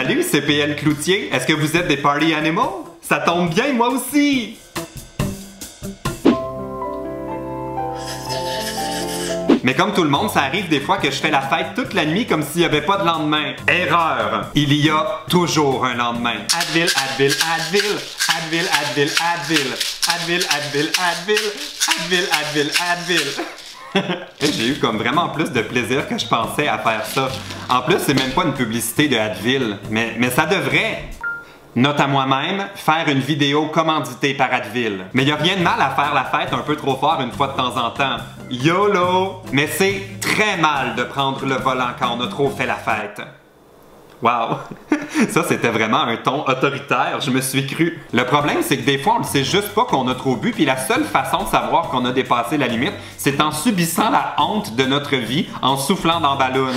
Salut, c'est PL Cloutier. Est-ce que vous êtes des party animals? Ça tombe bien, moi aussi! Mais comme tout le monde, ça arrive des fois que je fais la fête toute la nuit comme s'il n'y avait pas de lendemain. Erreur! Il y a toujours un lendemain. Advil, Advil, Advil. Advil, Advil, Advil. Advil, Advil, Advil. Advil, Advil, Advil. J'ai eu comme vraiment plus de plaisir que je pensais à faire ça. En plus, c'est même pas une publicité de Advil, mais ça devrait. Note à moi-même, faire une vidéo commanditée par Advil. Mais y a rien de mal à faire la fête un peu trop fort une fois de temps en temps. YOLO! Mais c'est très mal de prendre le volant quand on a trop fait la fête. Wow! Ça, c'était vraiment un ton autoritaire, je me suis cru. Le problème, c'est que des fois, on ne sait juste pas qu'on a trop bu, puis la seule façon de savoir qu'on a dépassé la limite, c'est en subissant la honte de notre vie, en soufflant dans la balloune.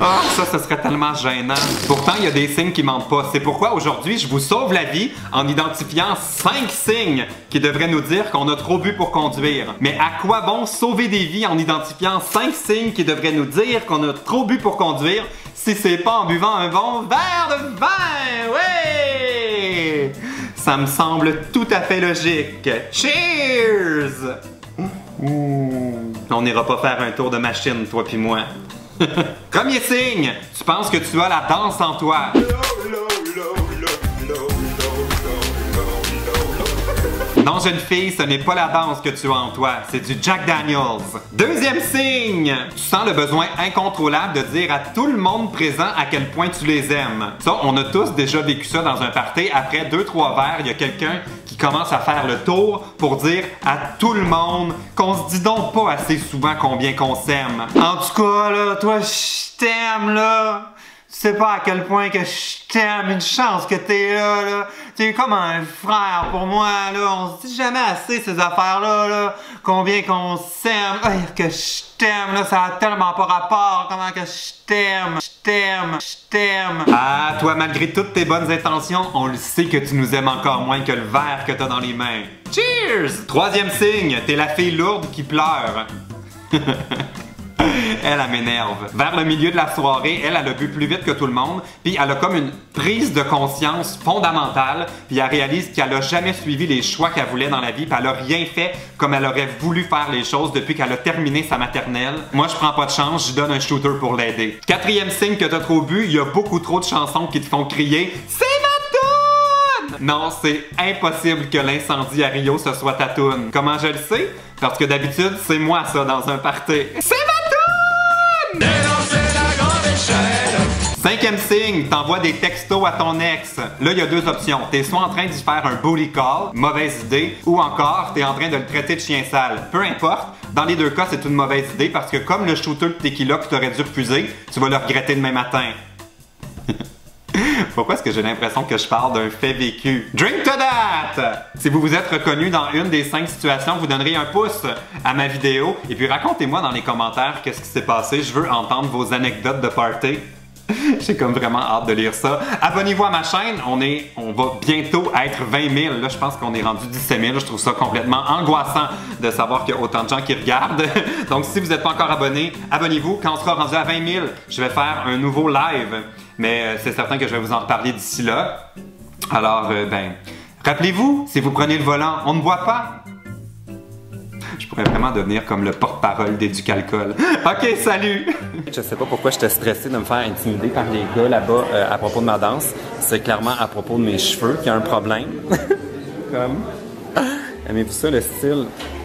Ah, ça serait tellement gênant. Pourtant, il y a des signes qui mentent pas. C'est pourquoi aujourd'hui, je vous sauve la vie en identifiant 5 signes qui devraient nous dire qu'on a trop bu pour conduire. Mais à quoi bon sauver des vies en identifiant 5 signes qui devraient nous dire qu'on a trop bu pour conduire si c'est pas en buvant un bon verre de vin? Oui! Ça me semble tout à fait logique. Cheers! On n'ira pas faire un tour de machine, toi puis moi. Premier signe, tu penses que tu as la danse en toi. Non, jeune fille, ce n'est pas la danse que tu as en toi, c'est du Jack Daniels. Deuxième signe, tu sens le besoin incontrôlable de dire à tout le monde présent à quel point tu les aimes. Ça, on a tous déjà vécu ça dans un party. Après 2-3 verres, il y a quelqu'un qui commence à faire le tour pour dire à tout le monde qu'on se dit donc pas assez souvent combien qu'on s'aime. En tout cas, là, toi, je t'aime, là. Tu sais pas à quel point que je t'aime, une chance que t'es là. T'es comme un frère pour moi, là. On se dit jamais assez ces affaires-là, là. Combien qu'on s'aime. Que je t'aime, là. Ça a tellement pas rapport. Comment que je t'aime. Je t'aime. Je t'aime. Ah, toi, malgré toutes tes bonnes intentions, on le sait que tu nous aimes encore moins que le verre que t'as dans les mains. Cheers! Troisième signe, t'es la fille lourde qui pleure. Elle m'énerve. Vers le milieu de la soirée, elle a bu plus vite que tout le monde, puis elle a comme une prise de conscience fondamentale, puis elle réalise qu'elle a jamais suivi les choix qu'elle voulait dans la vie, puis elle a rien fait comme elle aurait voulu faire les choses depuis qu'elle a terminé sa maternelle. Moi, je prends pas de chance, je donne un shooter pour l'aider. Quatrième signe que t'as trop bu, il y a beaucoup trop de chansons qui te font crier « C'est ma toune! » Non, c'est impossible que l'incendie à Rio, ce soit ta toune. Comment je le sais? Parce que d'habitude, c'est moi ça dans un party. C'est ma cinquième signe, t'envoies des textos à ton ex. Là, il y a deux options. T'es soit en train d'y faire un booty call, mauvaise idée, ou encore, t'es en train de le traiter de chien sale. Peu importe, dans les deux cas, c'est une mauvaise idée parce que comme le shooter de tequila que t'aurais dû refuser, tu vas le regretter demain matin. Pourquoi est-ce que j'ai l'impression que je parle d'un fait vécu? Drink to that! Si vous vous êtes reconnu dans une des 5 situations, vous donnerez un pouce à ma vidéo. Et puis racontez-moi dans les commentaires qu'est-ce qui s'est passé. Je veux entendre vos anecdotes de party. J'ai comme vraiment hâte de lire ça. Abonnez-vous à ma chaîne. On va bientôt être 20 000. Là, je pense qu'on est rendu 17 000. Je trouve ça complètement angoissant de savoir qu'il y a autant de gens qui regardent. Donc, si vous n'êtes pas encore abonné, abonnez-vous. Quand on sera rendu à 20 000, je vais faire un nouveau live. Mais c'est certain que je vais vous en reparler d'ici là. Alors, rappelez-vous, si vous prenez le volant, on ne boit pas. Je pourrais vraiment devenir comme le porte-parole d'Éducalcool. Ok, salut! Je sais pas pourquoi j'étais stressé de me faire intimider par les gars là-bas à propos de ma danse. C'est clairement à propos de mes cheveux qu'il y a un problème. Comme... Aimez-vous ça, le style?